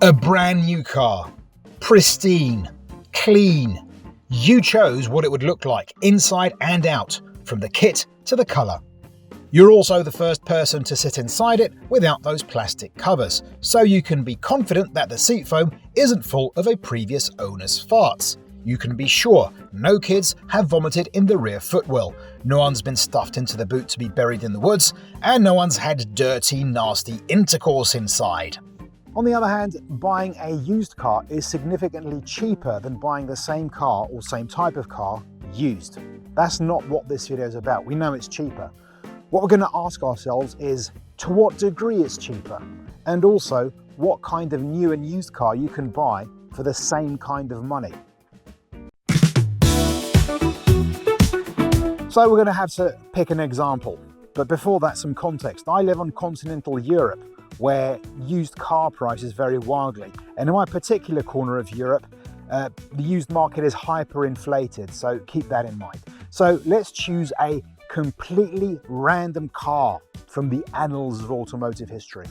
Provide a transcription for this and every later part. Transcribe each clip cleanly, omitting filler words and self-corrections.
A brand new car, pristine, clean. You chose what it would look like inside and out, from the kit to the colour. You're also the first person to sit inside it without those plastic covers, so you can be confident that the seat foam isn't full of a previous owner's farts. You can be sure no kids have vomited in the rear footwell, no one's been stuffed into the boot to be buried in the woods, and no one's had dirty, nasty intercourse inside. On the other hand, buying a used car is significantly cheaper than buying the same car or same type of car used. That's not what this video is about. We know it's cheaper. What we're going to ask ourselves is, to what degree it's cheaper? And also, what kind of new and used car you can buy for the same kind of money. So we're going to have to pick an example. But before that, some context. I live on continental Europe, where used car prices vary wildly. And in my particular corner of Europe, the used market is hyperinflated, so keep that in mind. So let's choose a completely random car from the annals of automotive history.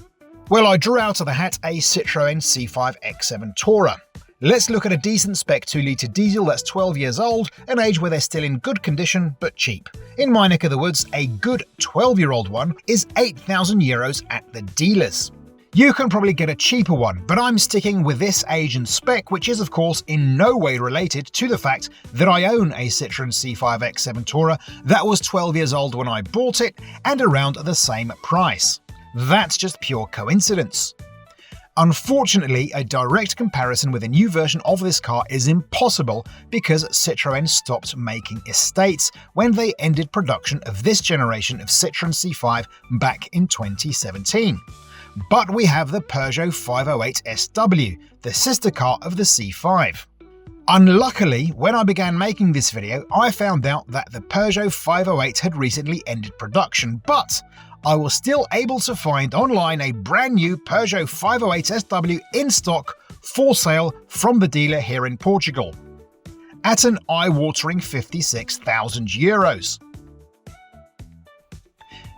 Well, I drew out of the hat a Citroën C5 X7 Tourer. Let's look at a decent spec 2-litre diesel that's 12 years old, an age where they're still in good condition but cheap. In my neck of the woods, a good 12-year-old one is €8,000 at the dealers. You can probably get a cheaper one, but I'm sticking with this age and spec, which is of course in no way related to the fact that I own a Citroën C5 X7 Tourer that was 12 years old when I bought it and around the same price. That's just pure coincidence. Unfortunately, a direct comparison with a new version of this car is impossible because Citroën stopped making Estates when they ended production of this generation of Citroën C5 back in 2017. But we have the Peugeot 508 SW, the sister car of the C5. Unluckily, when I began making this video, I found out that the Peugeot 508 had recently ended production, but I was still able to find online a brand new Peugeot 508 SW in stock for sale from the dealer here in Portugal at an eye-watering €56,000.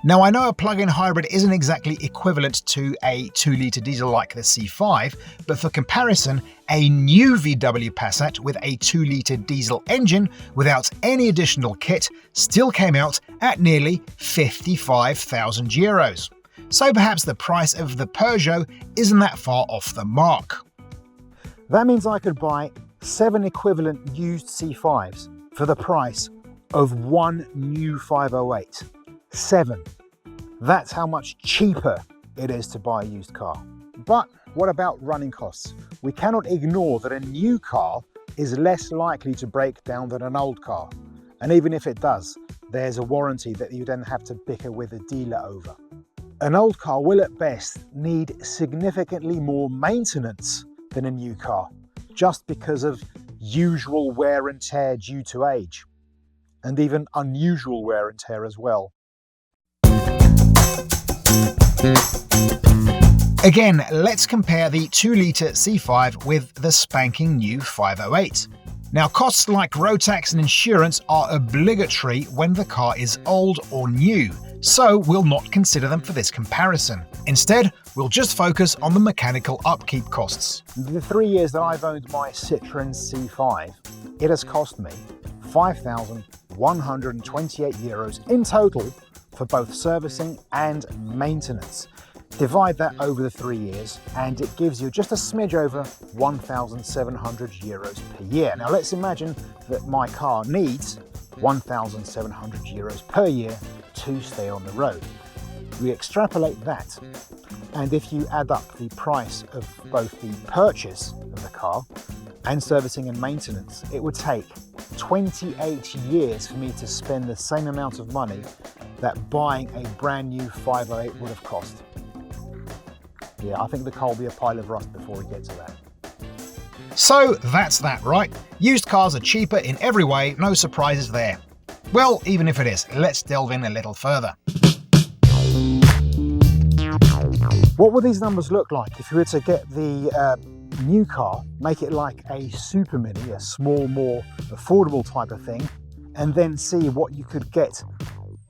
Now, I know a plug-in hybrid isn't exactly equivalent to a 2-litre diesel like the C5, but for comparison, a new VW Passat with a 2-litre diesel engine without any additional kit still came out at nearly €55,000. So perhaps the price of the Peugeot isn't that far off the mark. That means I could buy 7 equivalent used C5s for the price of one new 508. 7. That's how much cheaper it is to buy a used car. But what about running costs? We cannot ignore that a new car is less likely to break down than an old car. And even if it does, there's a warranty that you then have to bicker with a dealer over. An old car will at best need significantly more maintenance than a new car, just because of usual wear and tear due to age, and even unusual wear and tear as well. Again, let's compare the 2-litre C5 with the spanking new 508. Now, costs like road tax and insurance are obligatory when the car is old or new, so we'll not consider them for this comparison. Instead, we'll just focus on the mechanical upkeep costs. The 3 years that I've owned my Citroën C5, it has cost me €5,128 in total for both servicing and maintenance. Divide that over the 3 years and it gives you just a smidge over €1,700 per year. Now let's imagine that my car needs €1,700 per year to stay on the road. We extrapolate that, and if you add up the price of both the purchase of the car and servicing and maintenance, it would take 28 years for me to spend the same amount of money that buying a brand new 508 would have cost. Yeah, I think the car will be a pile of rust before we get to that. So that's that, right? Used cars are cheaper in every way, no surprises there. Well, even if it is, let's delve in a little further. What would these numbers look like if you were to get the new car, make it like a Super Mini, a small, more affordable type of thing, and then see what you could get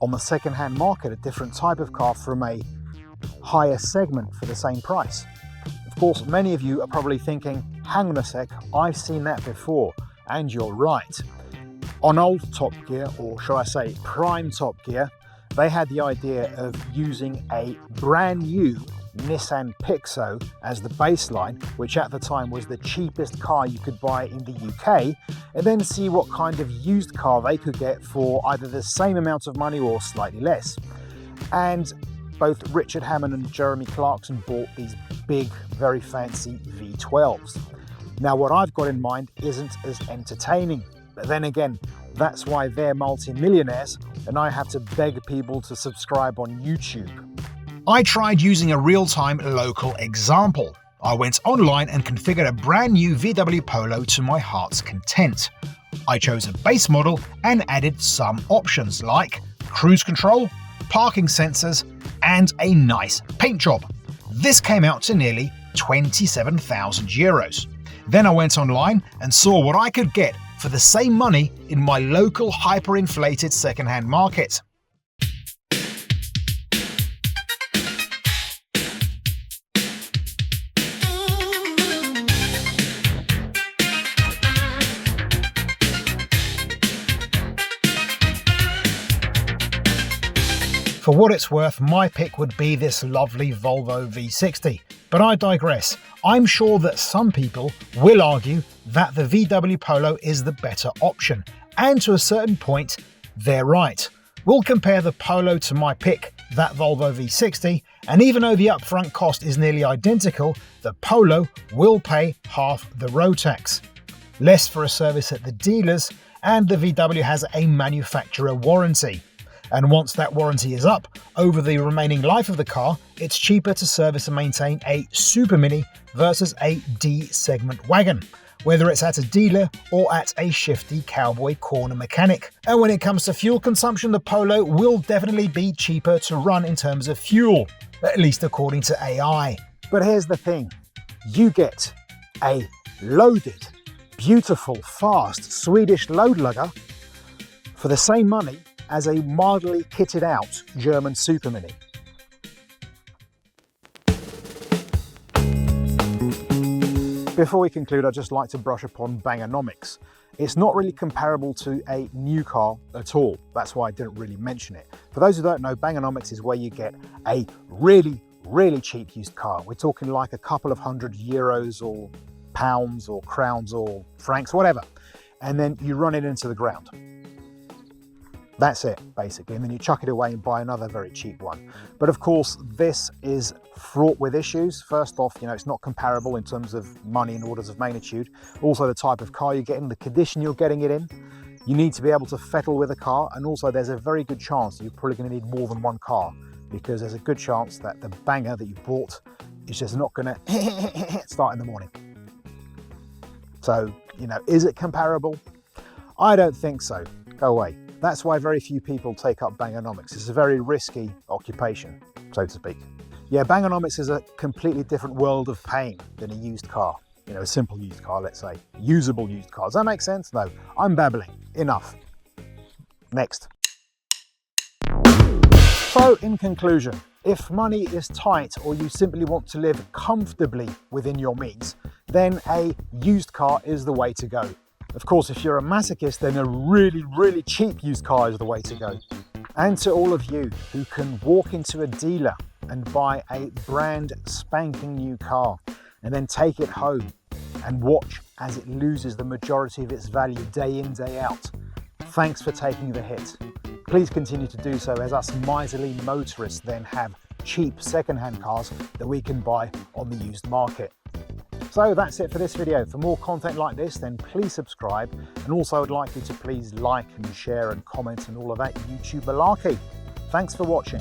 on the second-hand market, a different type of car from a higher segment for the same price? Of course, many of you are probably thinking, hang on a sec, I've seen that before, and you're right. On old Top Gear, or shall I say prime Top Gear, they had the idea of using a brand new Nissan Pixo as the baseline, which at the time was the cheapest car you could buy in the UK, and then see what kind of used car they could get for either the same amount of money or slightly less. And both Richard Hammond and Jeremy Clarkson bought these big, very fancy V12s. Now what I've got in mind isn't as entertaining, but then again, that's why they're multi-millionaires and I have to beg people to subscribe on YouTube. I tried using a real-time local example. I went online and configured a brand new VW Polo to my heart's content. I chose a base model and added some options like cruise control, parking sensors, and a nice paint job. This came out to nearly 27,000 euros. Then I went online and saw what I could get for the same money in my local hyperinflated second-hand market. For what it's worth, my pick would be this lovely Volvo V60. But I digress. I'm sure that some people will argue that the VW Polo is the better option. And to a certain point, they're right. We'll compare the Polo to my pick, that Volvo V60, and even though the upfront cost is nearly identical, the Polo will pay half the road tax. Less for a service at the dealers, and the VW has a manufacturer warranty. And once that warranty is up, over the remaining life of the car, it's cheaper to service and maintain a Super Mini versus a D-segment wagon, whether it's at a dealer or at a shifty cowboy corner mechanic. And when it comes to fuel consumption, the Polo will definitely be cheaper to run in terms of fuel, at least according to AI. But here's the thing, you get a loaded, beautiful, fast Swedish load lugger for the same money as a mildly kitted out German Super Mini. Before we conclude, I'd just like to brush upon Bangonomics. It's not really comparable to a new car at all. That's why I didn't really mention it. For those who don't know, Bangonomics is where you get a really cheap used car. We're talking like a couple of €100 or pounds or crowns or francs, whatever. And then you run it into the ground. That's it, basically, and then you chuck it away and buy another very cheap one. But of course, this is fraught with issues. First off, it's not comparable in terms of money and orders of magnitude. Also, the type of car you're getting, the condition you're getting it in. You need to be able to fettle with a car, and also there's a very good chance that you're probably going to need more than one car, because there's a good chance that the banger that you bought is just not going to start in the morning. So, is it comparable? I don't think so. Go away. That's why very few people take up Bangonomics. It's a very risky occupation, so to speak. Yeah, Bangonomics is a completely different world of pain than a used car. A simple used car, let's say. Usable used car. Does that make sense? No, I'm babbling. Enough. Next. So, in conclusion, if money is tight or you simply want to live comfortably within your means, then a used car is the way to go. Of course, if you're a masochist, then a really cheap used car is the way to go. And to all of you who can walk into a dealer and buy a brand spanking new car and then take it home and watch as it loses the majority of its value day in, day out, thanks for taking the hit. Please continue to do so, as us miserly motorists then have cheap second-hand cars that we can buy on the used market. So that's it for this video. For more content like this, then please subscribe, and also I'd like you to please like and share and comment and all of that YouTube malarkey. Thanks for watching.